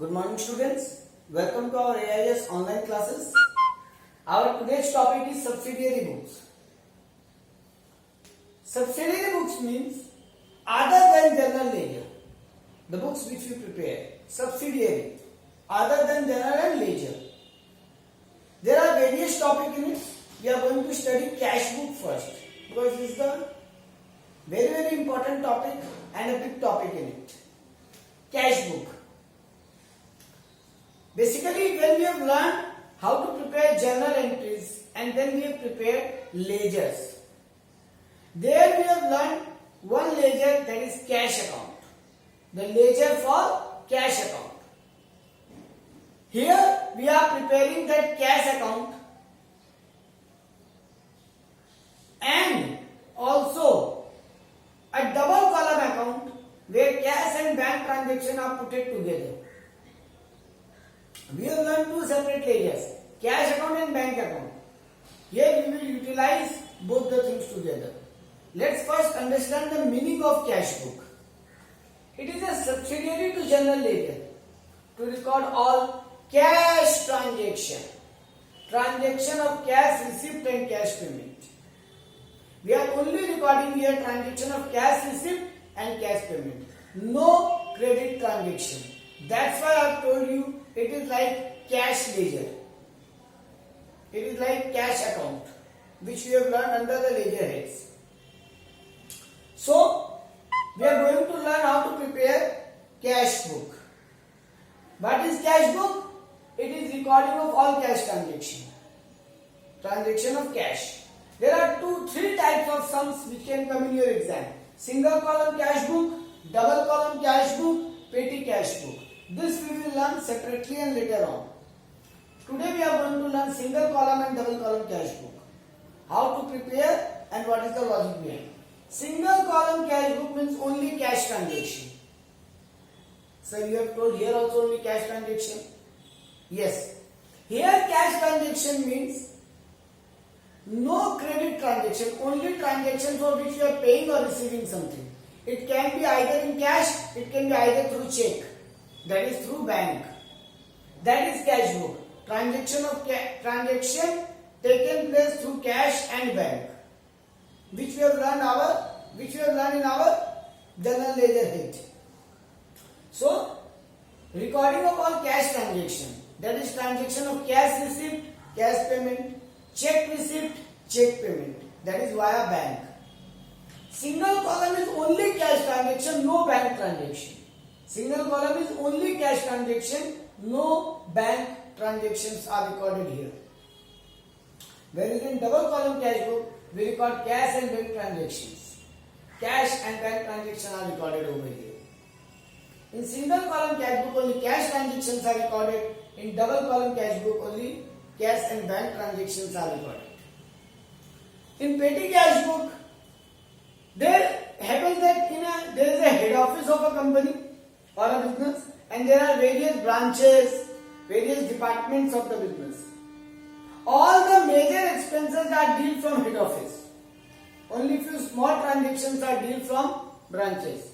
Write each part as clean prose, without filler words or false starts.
Good morning students. Welcome to our AIS online classes. Our today's topic is subsidiary books. Subsidiary books means other than general ledger. The books which we prepare. Subsidiary. Other than general and ledger. There are various topics in it. We are going to study cash book first. Because this is the very important topic and a big topic in it. Cash book. Basically, when we have learned how to prepare journal entries and then we have prepared ledgers. There we have learned one ledger, that is cash account. The ledger for cash account. Here we are preparing that cash account and also a double column account where cash and bank transaction are put together. We have learned two separate ledgers, cash account and bank account. Here we will utilize both the things together. Let's first understand the meaning of cash book. It is a subsidiary to general ledger to record all cash transaction of cash receipt and cash payment. We are only recording here transaction of cash receipt and cash payment. No credit transaction. That's why I have told you it is like cash ledger. It is like cash account, which we have learned under the ledger heads. So, we are going to learn how to prepare cash book. What is cash book? It is recording of all cash transaction. Transaction of cash. There are three types of sums which can come in your exam. Single column cash book, double column cash book, petty cash book. This we will learn separately and later on. Today we are going to learn single column and double column cash book. How to prepare and what is the logic behind. Single column cash book means only cash transaction. So you have told here also only cash transaction. Yes. Here cash transaction means no credit transaction, only transaction for which you are paying or receiving something. It can be either in cash, it can be either through check. That is through bank. That is cash book. Transaction taken place through cash and bank, which we have learned in our general ledger head. So, recording of all cash transaction. That is transaction of cash receipt, cash payment, check receipt, check payment. That is via bank. Single column is only cash transaction, no bank transaction. Single column is only cash transaction, no bank transactions are recorded here. Whereas in double column cash book, we record cash and bank transactions. Cash and bank transactions are recorded over here. In single column cash book, only cash transactions are recorded. In double column cash book, only cash and bank transactions are recorded. In petty cash book, there happens that there is a head office of a company or a business and there are various branches, various departments of the business. All the major expenses are dealt from head office. Only few small transactions are dealt from branches.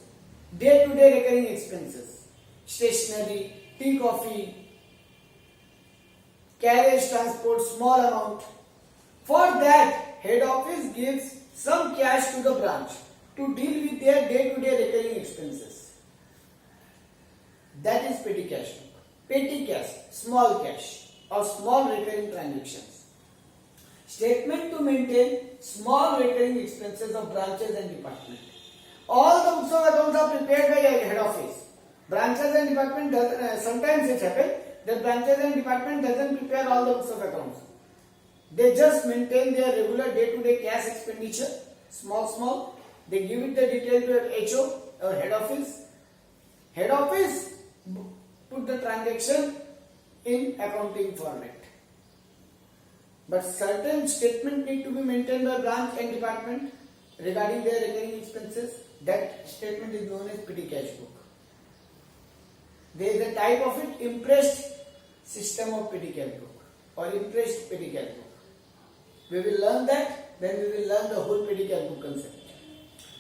Day-to-day recurring expenses, stationery, tea, coffee, carriage transport, small amount. For that, head office gives some cash to the branch to deal with their day-to-day recurring expenses. That is petty cash book. Petty cash, small cash or small recurring transactions. Statement to maintain small recurring expenses of branches and departments. All the books of accounts are prepared by a head office. Branches and department sometimes it happens that branches and department doesn't prepare all the books of accounts. They just maintain their regular day-to-day cash expenditure, small. They give it the detail to HO or head office. Head office put the transaction in accounting format. But certain statement need to be maintained by branch and department regarding their recurring expenses. That statement is known as petty cash book. There is a type of it, impressed system of petty cash book or impressed petty cash book. We will learn that, then we will learn the whole petty cash book concept.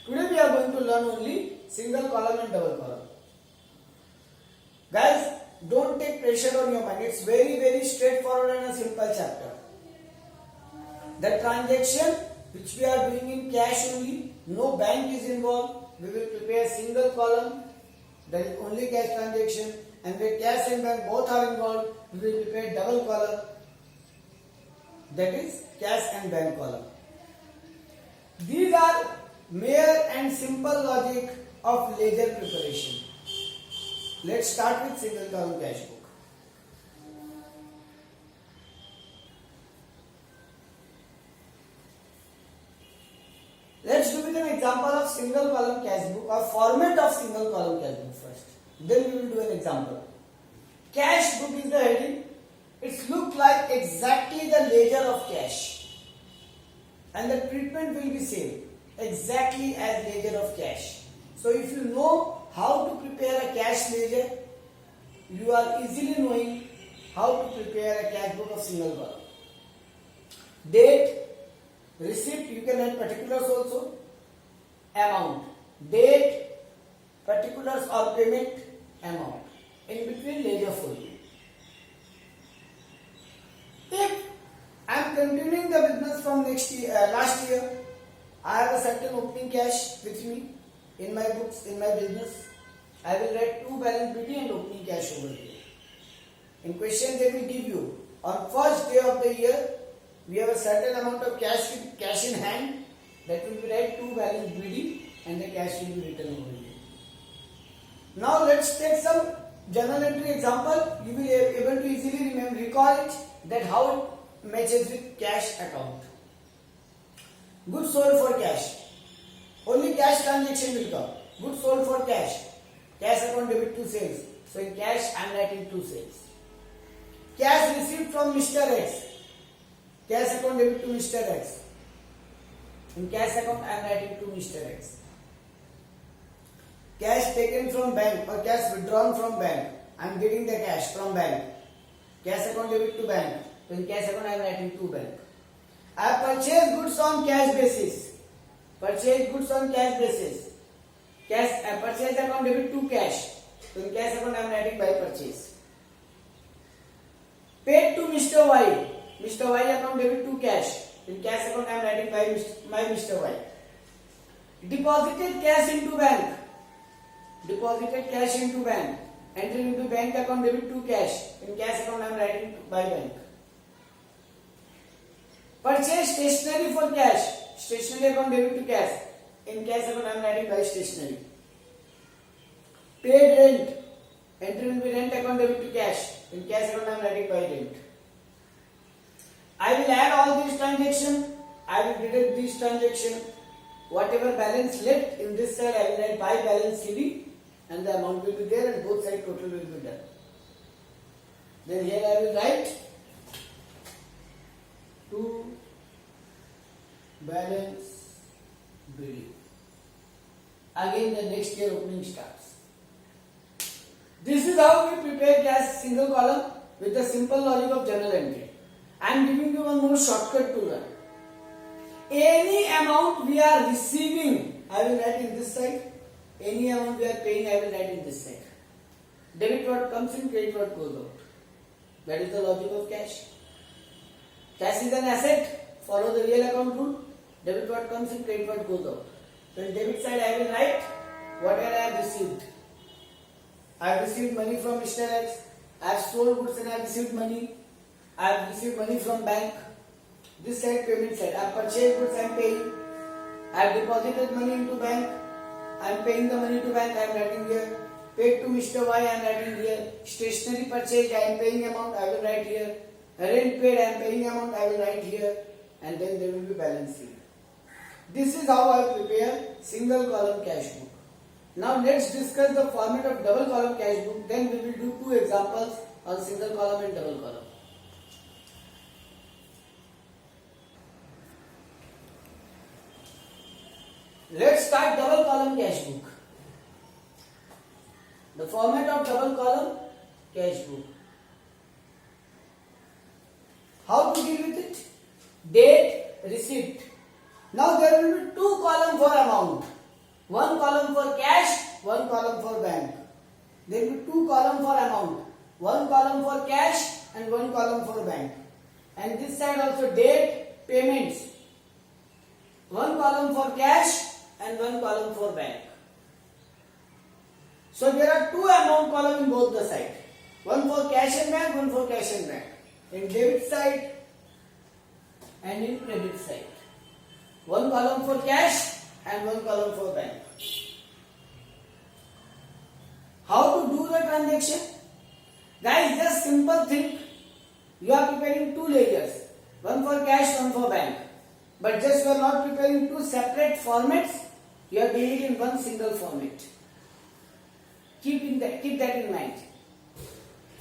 Today we are going to learn only single column and double column. Guys, don't take pressure on your mind. It's very straightforward and a simple chapter. The transaction which we are doing in cash only, no bank is involved. We will prepare a single column, that is only cash transaction, and where cash and bank both are involved, we will prepare double column, that is cash and bank column. These are mere and simple logic of ledger preparation. Let's start with single column cash book. Let's do with an example of single column cash book or format of single column cash book first. Then we will do an example. Cash book is the heading. It looks like exactly the ledger of cash. And the treatment will be same. Exactly as ledger of cash. So if you know how to prepare a cash ledger, you are easily knowing how to prepare a cash book of single column. Date, receipt, you can add particulars also. Amount, date, particulars or payment, amount. In between ledger full. If I am continuing the business from last year, I have a certain opening cash with me in my books, in my business. I will write 2 balance BD and opening cash over here. In question they will give you, on first day of the year, we have a certain amount of cash in hand, that will be write 2 balance BD and the cash will be written over here. Now let's take some journal entry example. You will be able to easily recall it, that how it matches with cash account. Goods sold for cash. Only cash transaction will come. Goods sold for cash. Cash account debit to sales. So in cash I am writing to sales. Cash received from Mr. X. Cash account debit to Mr. X. In cash account I am writing to Mr. X. Cash taken from bank or cash withdrawn from bank. I am getting the cash from bank. Cash account debit to bank. So in cash account I am writing to bank. I have purchased goods on cash basis. Purchased goods on cash basis. Purchase account debit to cash. So in cash account I am writing by purchase. Paid to Mr. Y. Mr. Y account debit to cash. In cash account I am writing by Mr. Y. Deposited cash into bank. Deposited cash into bank. Enter into bank account debit to cash. In cash account I am writing by bank. Purchase stationery for cash. Stationery account debit to cash. In cash account I am writing by stationery. Paid rent. Enter into rent account debit to cash. In cash account I am writing by rent. I will add all these transactions. I will deduct these transactions. Whatever balance left in this side I will write by balance CD and the amount will be there and both sides total will be done. Then here I will write to balance BD. Again the next year opening starts. This is how we prepare cash single column with the simple logic of journal entry. I am giving you one more shortcut to learn. Any amount we are receiving, I will write in this side. Any amount we are paying, I will write in this side. Debit what comes in, credit what goes out. That is the logic of cash. Cash is an asset. Follow the real account rule. Debit what comes in, credit what goes out. So in debit side, I will write whatever I have received. I have received money from Mr. X. I have sold goods and I have received money. I have received money from bank. This side payment side. I have purchased goods, I am paying. I have deposited money into bank. I am paying the money to bank, I am writing here. Paid to Mr. Y, I am writing here. Stationery purchased, I am paying amount, I will write here. Rent paid, I am paying amount, I will write here. And then there will be balance here. This is how I prepare single column cash book. Now let's discuss the format of double column cash book. Then we will do 2 examples on single column and double column. Let's start double column cash book. The format of double column cash book. How to deal with it? Date, receipt. Now there will be 2 columns for amount. 1 column for cash, 1 column for bank. There will be 2 columns for amount. one column for cash and one column for bank. And this side also date, payments. One column for cash and one column for bank. So there are two amount column in both the side. One for cash and bank, one for cash and bank. In debit side and in credit side. One column for cash and one column for bank. How to do the transaction? Guys, just simple thing. You are preparing two ledgers. One for cash, one for bank. But just you are not preparing two separate formats. You are doing it in one single format. Keep that in mind.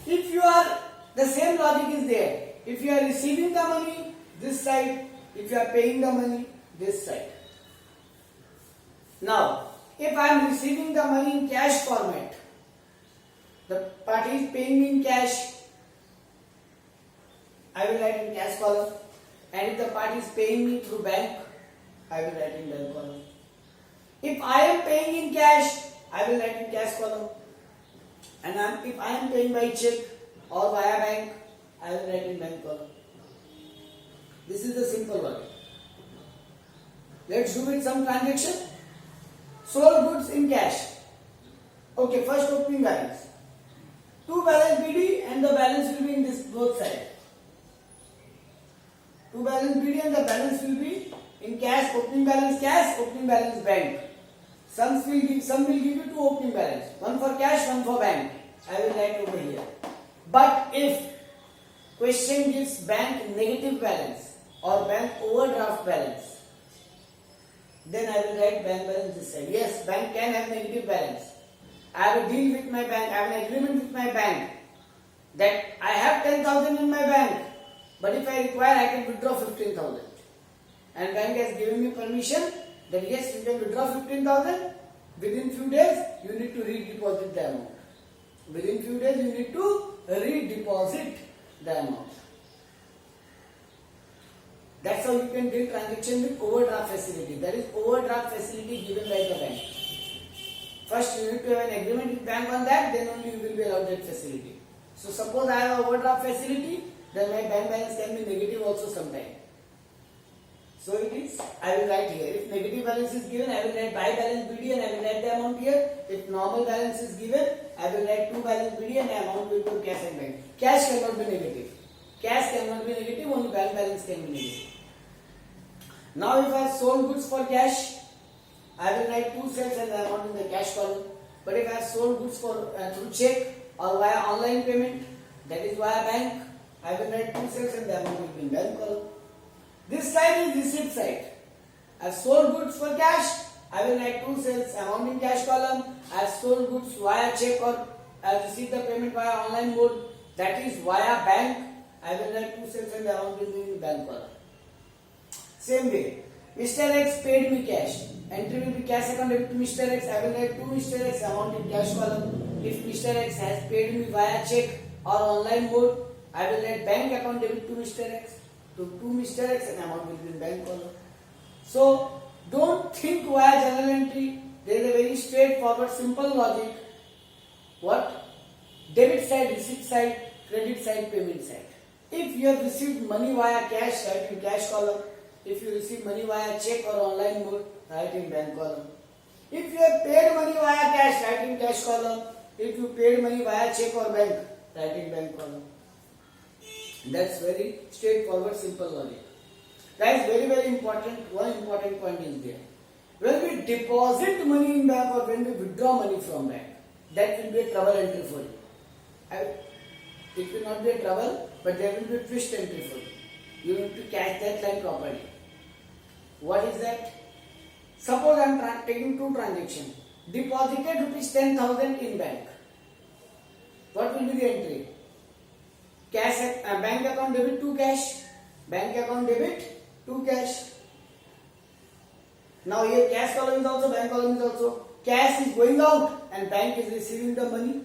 If you are, the same logic is there. If you are receiving the money, this side. If you are paying the money, this side. Now, if I am receiving the money in cash format, the party is paying me in cash, I will write in cash column. And if the party is paying me through bank, I will write in bank column. If I am paying in cash, I will write in cash column. And if I am paying by check or via bank, I will write in bank column. This is the simple one. Let's do with some transaction. Sold goods in cash. Okay, first opening balance. Two balance BD and the balance will be in this both sides. Two balance BD and the balance will be in cash, opening balance bank. Some will give you two opening balance. One for cash, one for bank. I will write over here. But if question gives bank negative balance or bank overdraft balance, then I will write bank balance this side. Yes, bank can have negative balance. I have a deal with my bank, I have an agreement with my bank that I have 10,000 in my bank, but if I require I can withdraw 15,000. And bank has given me permission that yes, you can withdraw 15,000. Within few days, you need to redeposit the amount. Within few days, you need to redeposit the amount. That's how you can do transaction with overdraft facility. That is overdraft facility given by the bank. First, you need to have an agreement with bank on that, then only you will be allowed that facility. So, suppose I have an overdraft facility, then my bank balance can be negative also sometime. So it is, I will write here. If negative balance is given, I will write by balance BD and I will write the amount here. If normal balance is given, I will write two balance BD and the amount will go cash and bank. Cash cannot be negative. Cash cannot be negative, only bank balance can be negative. Now if I have sold goods for cash, I will write two sales and the amount in the cash column. But if I have sold goods for through check or via online payment, that is via bank, I will write two sales and the amount will be in bank column. This side is receipt side. I have sold goods for cash, I will write two sales, amount in cash column. I have sold goods via check or I have received the payment via online mode, that is via bank. I will write two sales and the amount will be in bank column. Same way, Mr. X paid me cash. Entry will be cash account debit to Mr. X. I will write to Mr. X amount in cash column. If Mr. X has paid me via check or online mode, I will write bank account debit to Mr. X. To Mr. X and amount will be in bank column. So don't think via journal entry. There is a very straightforward, simple logic. What? Debit side, receipt side, credit side, payment side. If you have received money via cash, write in cash column. If you receive money via check or online mode, write in bank column. If you have paid money via cash, write in cash column. If you paid money via check or bank, write in bank column. That's very straightforward, simple logic. Guys, very important, one important point is there. When we deposit money in bank or when we withdraw money from bank, that will be a trouble entry for you. It will not be a trouble, but there will be a twist entry for you. You need to catch that line properly. What is that? Suppose I am taking two transactions. Deposited rupees 10,000 in bank. What will be the entry? Cash, bank account debit to cash. Bank account debit to cash. Now here cash column is also, bank column is also. Cash is going out and bank is receiving the money.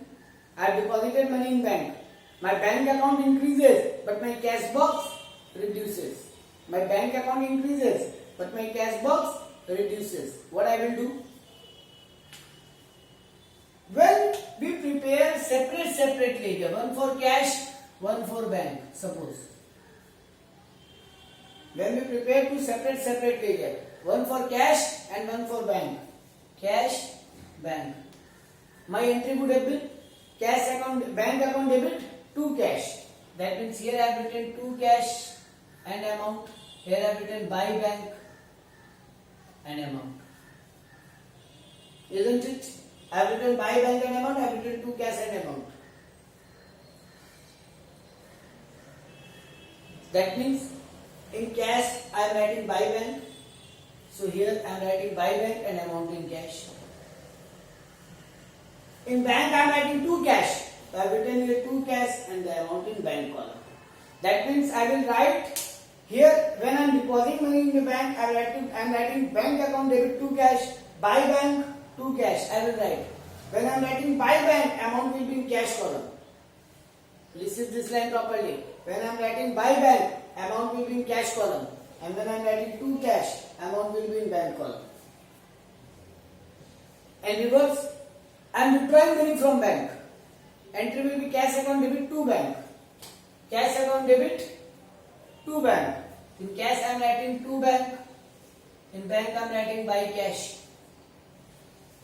I have deposited money in bank. My bank account increases, but my cash box reduces. My bank account increases, but my cash box reduces. What I will do? When we prepare separate ledger, one for cash, one for bank. Suppose when we prepare to separate ledger, one for cash and one for bank. Cash, bank. My entry would have been cash account, bank account debit, 2 cash. That means here I have written 2 cash and amount. Here I have written by bank and amount. Isn't it? I have written by bank and amount. I have written 2 cash and amount. That means in cash I am writing by bank. So here I am writing by bank and amount in cash. In bank I am writing 2 cash. So I have written here 2 cash and the amount in bank column. That means I will write here when I am depositing money in the bank, I am writing bank account debit 2 cash, by bank 2 cash. I will write. When I am writing by bank, amount will be in cash column. Listen this line properly. When I am writing by bank, amount will be in cash column. And when I am writing 2 cash, amount will be in bank column. And reverse, I am withdrawing money from bank. Entry will be cash account debit to bank. Cash account debit to bank. In cash I am writing to bank. In bank I am writing by cash.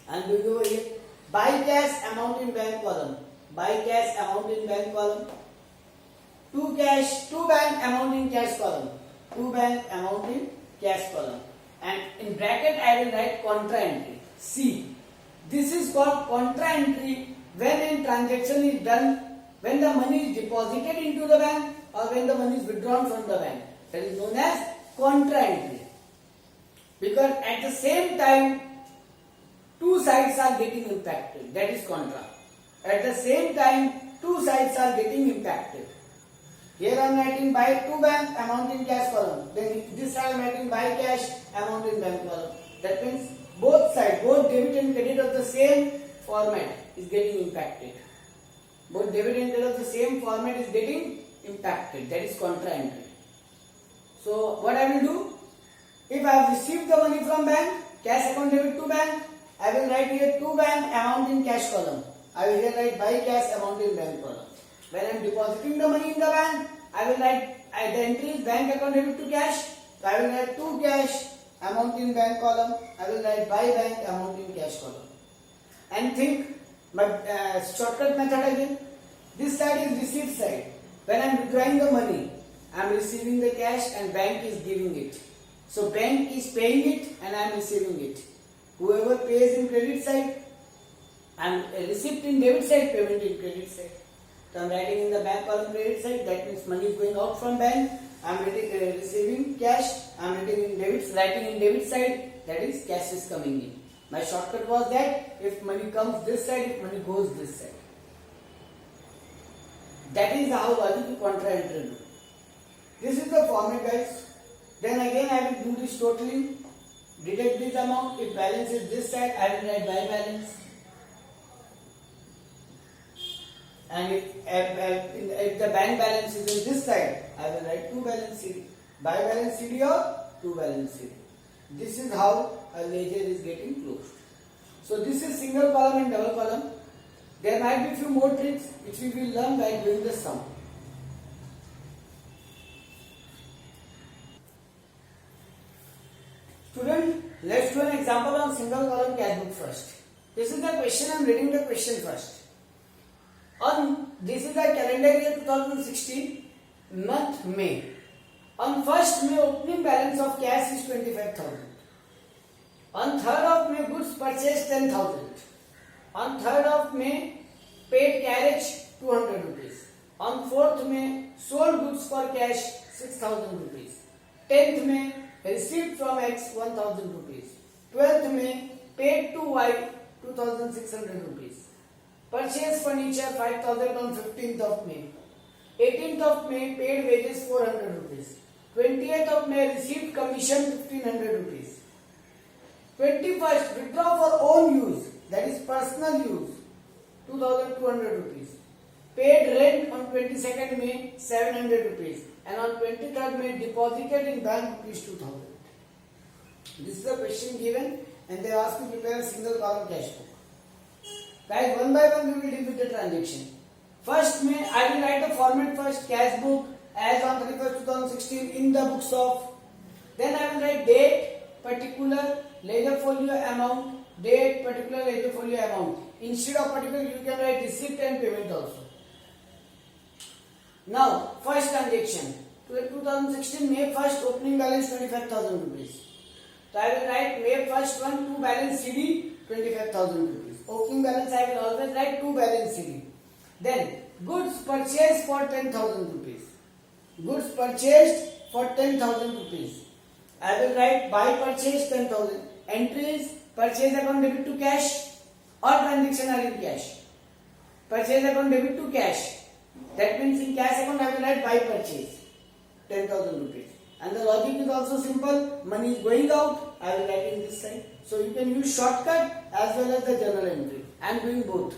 I am doing over here. By cash amount in bank column. By cash amount in bank column. To cash, to bank amount in cash column. To bank amount in cash column. And in bracket I will write contra entry. C. This is called contra entry when a transaction is done, when the money is deposited into the bank or when the money is withdrawn from the bank. That is known as contra entry. Because at the same time, two sides are getting impacted. That is contra. At the same time, two sides are getting impacted. Here I am writing by to bank, amount in cash column. Then this I am writing by cash, amount in bank column. That means both sides, both debit and credit of the same format is getting impacted. Both debit and credit of the same format is getting impacted. That is contra entry. So what I will do? If I have received the money from bank, cash account debit to bank, I will write here to bank, amount in cash column. I will here write by cash, amount in bank column. When I am depositing the money in the bank, I will write the entry is bank account debit to cash. So I will write to cash, amount in bank column. I will write by bank, amount in cash column. And think my shortcut method again. This side is receipt side. When I am withdrawing the money, I am receiving the cash and bank is giving it. So bank is paying it and I am receiving it. Whoever pays in credit side, I am receipt in debit side, payment in credit side. So I am writing in the bank column credit side. That means money is going out from bank. I am receiving cash. I am writing in debit side. That is cash is coming in. My shortcut was that if money comes this side, if money goes this side. That is how logic contra entry. This is the format, guys. Then again I will do this totaling. Deduct this amount. If balance is this side, I will write by balance. And if the bank balance is in this side, I will write to balance CD. By balance CD or to balance CD. This is how a ledger is getting closed. So this is single column and double column. There might be few more tricks which we will learn by doing the sum. Student, let's do an example on single column cash book first. This is the question. I am reading the question first. This is the calendar year 2016, month May. On 1st May, opening balance of cash is 25,000. On 3rd of May, goods purchased 10,000. On 3rd of May, paid carriage 200 rupees. On 4th May, sold goods for cash 6,000 rupees. 10th May, received from X 1,000 rupees. 12th May, paid to Y 2,600 rupees. Purchased furniture 5,000 on 15th of May. 18th of May, paid wages 400 rupees. 28th of May, received commission 1,500 rupees. 21st, withdraw for own use, that is personal use, 2,200 rupees. Paid rent on 22nd May, 700 rupees. And on 23rd May, deposited in bank rupees 2,000. This is the question given and they ask to prepare a single column cash book. Guys, one by one we will deal with the transaction. First, I will write the format first, cash book as on 31st 2016 in the books of. Then I will write date, particular, ledger folio amount, date, particular, ledger folio amount. Instead of particular, you can write receipt and payment also. Now, first transaction. 2016 May 1st opening balance 25,000 rupees. So I will write May 1st one to balance CD 25,000 rupees. Opening balance I will always write to balance CD. Then goods purchased for 10,000 rupees. Goods purchased for 10,000 rupees. I will write buy purchase 10,000. Entries purchase account debit to cash or transaction are in cash. Purchase account debit to cash. That means in cash account I will write buy purchase 10,000 rupees. And the logic is also simple. Money is going out. I will write in this side. So you can use shortcut as well as the journal entry. I am doing both.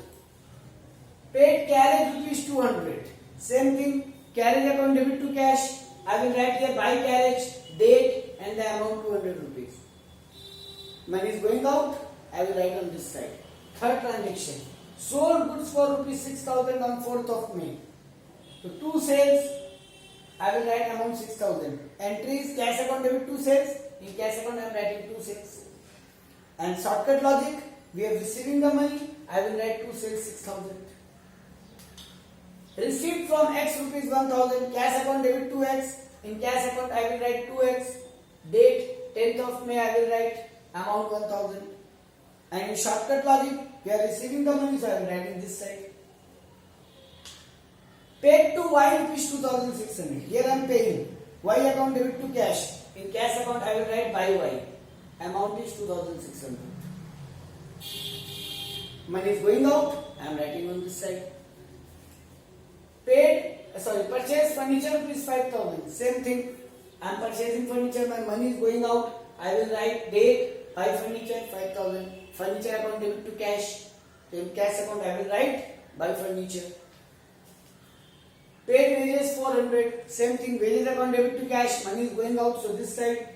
Paid carriage rupees 200. Same thing. Carriage account debit to cash. I will write here buy carriage, date and the amount 200 rupees. Money is going out. I will write on this side. Third transaction. Sold goods for rupees 6,000 on 4th of May. So 2 sales. I will write amount 6,000. Entries cash account debit 2 sales. In cash account I am writing 2 sales. And shortcut logic. We are receiving the money. I will write 2 sales 6,000. Received from X rupees 1,000. Cash account debit 2X. In cash account I will write 2X. Date 10th of May I will write amount 1,000. And in shortcut logic we are receiving the money, so I will write in this side. Paid to Y rupees 2,600. Here I am paying. Y account debit to cash. In cash account I will write by Y. Amount is 2,600. Money is going out. I am writing on this side. Purchase furniture rupees 5,000. Same thing. I am purchasing furniture. My money is going out. I will write date buy furniture 5,000. Furniture account debit to cash. In cash account I will write buy furniture. Paid wages 400. Same thing. Wages account debit to cash. Money is going out. So this side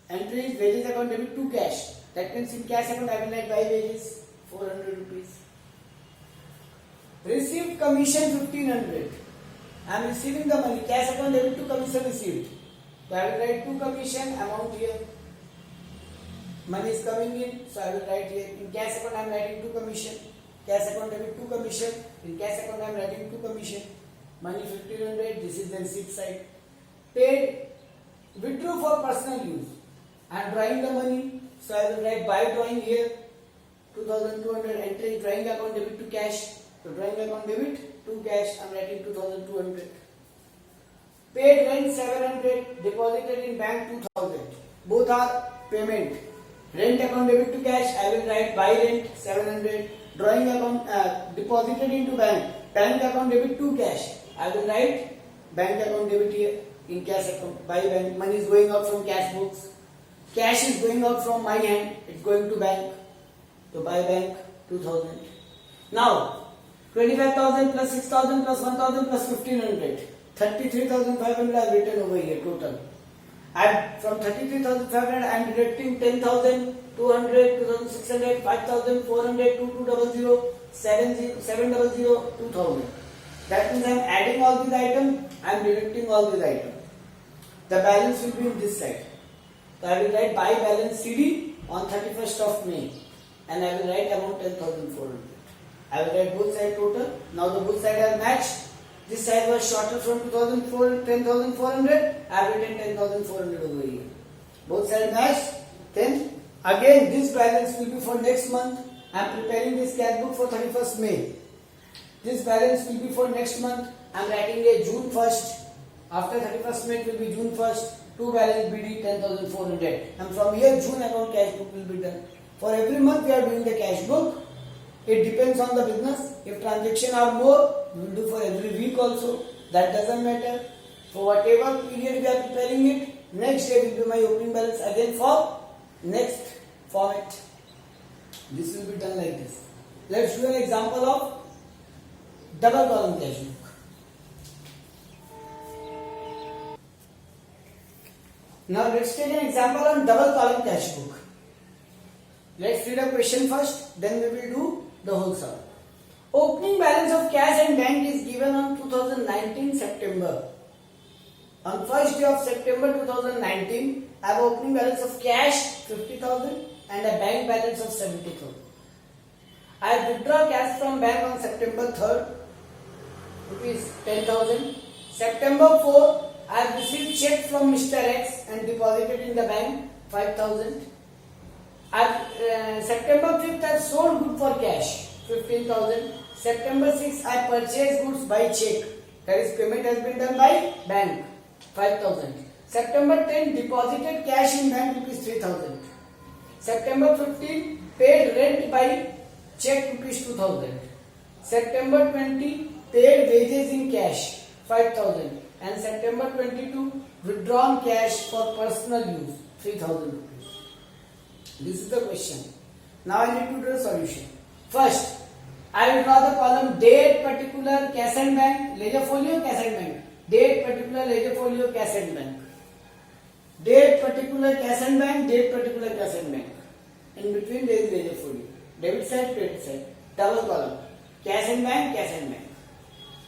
entry is wages account debit to cash. That means in cash account I will write buy wages 400 rupees. Received commission 1,500. I am receiving the money. Cash account debit to commission received. So I will write to commission amount here. Money is coming in. So I will write here. In cash account I am writing to commission. Cash account debit to commission. In cash account I am writing to commission. Money 1,500. This is the receipt side. Paid. Withdrew for personal use. I am drawing the money. So I will write by drawing here. 2,200. Entry drawing account debit to cash. So drawing account debit to cash. I am writing 2,200. Paid rent 700. Deposited in bank 2,000. Both are payment. Rent account debit to cash. I will write by rent 700. Drawing account deposited into bank. Bank account debit to cash. I will write bank account debit here. In cash account by bank. Money is going out from cash books. Cash is going out from my hand. It's going to bank. So by bank 2,000. Now 25,000 plus 6,000 plus 1,000 plus 1,500. 33,500 I have written over here total. From 33,500 I am deducting 10,000, 200, 2,600, 5,000, 400, 2,200, 700, 2,000. That means I am adding all these items, I am deducting all these items. The balance will be in this side. So I will write buy balance CD on 31st of May and I will write amount 10,400. I will write both sides total. Now the both sides are matched. This side was shorter from 10,400. I have written 10,400 over here. Both sides matched. Then again this balance will be for next month. I am preparing this cash book for 31st May. This balance will be for next month. I am writing a June 1st. After 31st May it will be June 1st. To balance BD 10,400. And from here June account cash book will be done. For every month we are doing the cash book. It depends on the business. If transactions are more, we will do for every week also. That doesn't matter. For whatever period we are preparing it, next day will be my opening balance again for next format. This will be done like this. Let's do an example of double column cash book. Now let's take an example on double column cash book. Let's read a question first, then we will do the whole sum. Opening balance of cash and bank is given on 2019 September. On first day of September 2019, I have opening balance of cash 50,000 and a bank balance of 70,000. I have withdrawn cash from bank on September 3rd, rupees 10,000. September 4, I have received check from Mr. X and deposited in the bank 5,000. September 5th, I have sold goods for cash 15,000. September 6th, I purchased goods by check. That is, payment has been done by bank 5,000. September 10th, deposited cash in bank rupees 3,000. September 15th, paid rent by check rupees 2,000. September 20, paid wages in cash 5,000. And September 22, withdrawn cash for personal use 3,000 rupees. This is the question. Now I need to do the solution. First, I will draw the column date particular cash and bank, ledger folio cash and bank. Date particular ledger folio cash and bank. Date particular cash and bank, date particular cash and bank. In between there is ledger folio. Debit side, credit side. Double column. Cash and bank, cash and bank.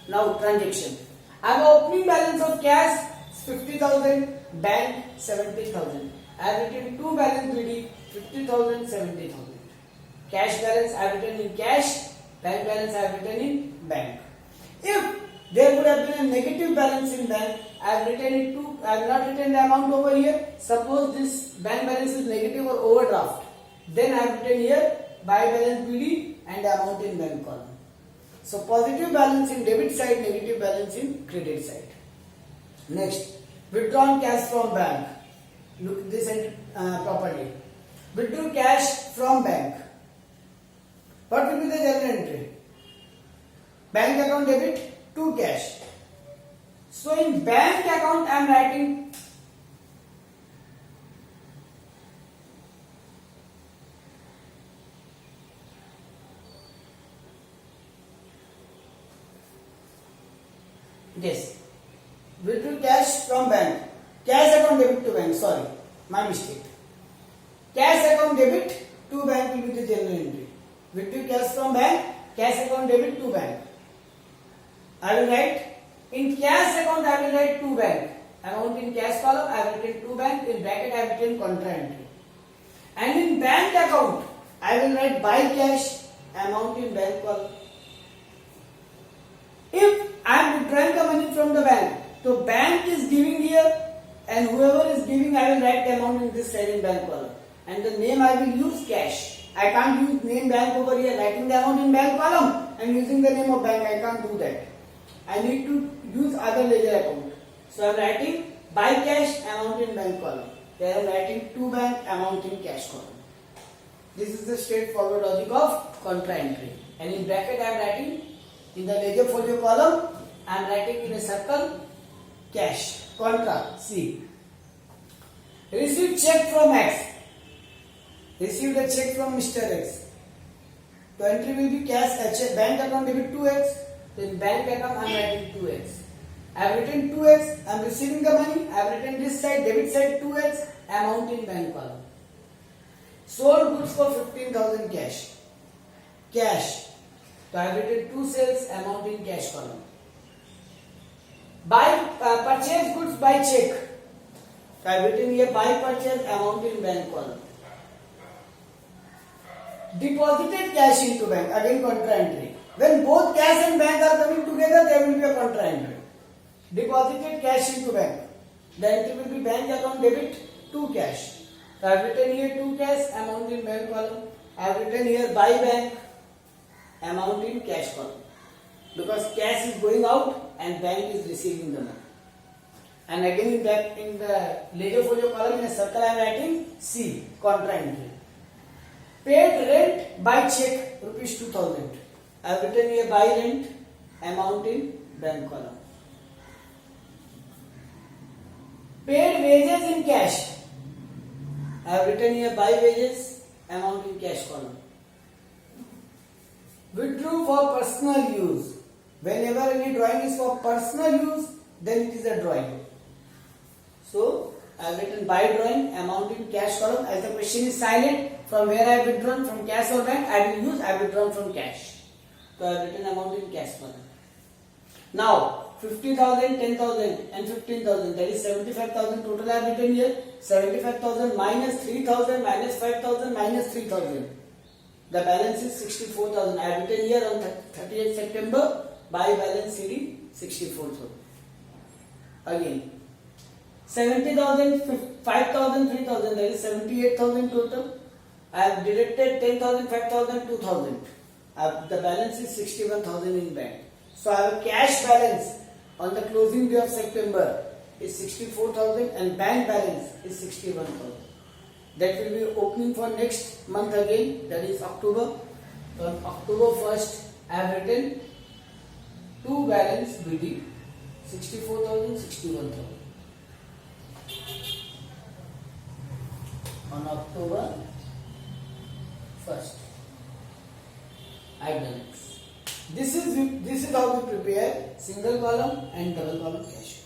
Now transaction. I have opening balance of cash 50,000, bank 70,000. I have written two balance BD 50,000, 70,000. Cash balance I have written in cash, bank balance I have written in bank. If there would have been a negative balance in bank, I have written it to, I have not written the amount over here. Suppose this bank balance is negative or overdraft. Then I have written here buy balance BD and the amount in bank column. So positive balance in debit side, negative balance in credit side. Next, withdrawn cash from bank. Look at this properly. Withdraw cash from bank. What will be the journal entry? Bank account debit to cash. So in bank account I am writing this. Withdraw cash from bank. Cash account debit to bank. Sorry, my mistake. Cash account debit to bank will be the journal entry. Withdraw cash from bank. Cash account debit to bank. I will write in cash account. I will write to bank. Amount in cash column I have written to bank. In bracket I have written contra entry. And in bank account I will write by cash. Amount in bank column. If I am withdrawing the money from the bank, so bank is giving here, and whoever is giving, I will write the amount in this side in bank column. And the name I will use cash. I can't use name bank over here, writing the amount in bank column and using the name of bank. I can't do that. I need to use other ledger account. So I am writing by cash, amount in bank column. There I am writing to bank, amount in cash column. This is the straightforward logic of contra entry. And in bracket I am writing in the ledger folio column, I am writing in a circle cash, contra, C. Received check from X. Received a check from Mr. X. The entry will be cash, bank account debit 2X. In bank account I am writing 2X. I have written 2X, I am receiving the money. I have written this side, debit side 2X, amount in bank column. Sold goods for 15,000 cash. Cash. So I have written two sales, amount in cash column. Buy purchase goods by check. So I have written here buy purchase, amount in bank column. Deposited cash into bank, again contra entry. When both cash and bank are coming together, there will be a contra entry. Deposited cash into bank. The entry will be bank account debit to cash. So I have written here to cash, amount in bank column. I have written here buy bank, amount in cash column. Because cash is going out and bank is receiving the money. And again in the ledger folio column in a circle I am writing C, contra entry. Paid rent by check rupees 2,000. I have written here by rent, amount in bank column. Paid wages in cash. I have written here by wages, amount in cash column. Withdrew for personal use. Whenever any drawing is for personal use, then it is a drawing. So I have written by drawing, amount in cash column. As the question is silent, from where I have withdrawn, from cash or bank, I will use I have withdrawn from cash. So I have written amount in cash balance. Now 50,000, 10,000 and 15,000, that is 75,000 total I have written here. 75,000 minus 3,000 minus 5,000 minus 3,000. The balance is 64,000. I have written here on 30th September by balance CD 64,000. Again 70,000, 5,000, 3,000, that is 78,000 total. I have deducted 10,000, 5,000, 2,000. The balance is 61,000 in bank. So our cash balance on the closing day of September is 64,000 and bank balance is 61,000. That will be opening for next month again, that is October. So on October 1st, I have written two balance BD 64,000, 61,000. On October 1st, I have done it. This is how we prepare single column and double column cash.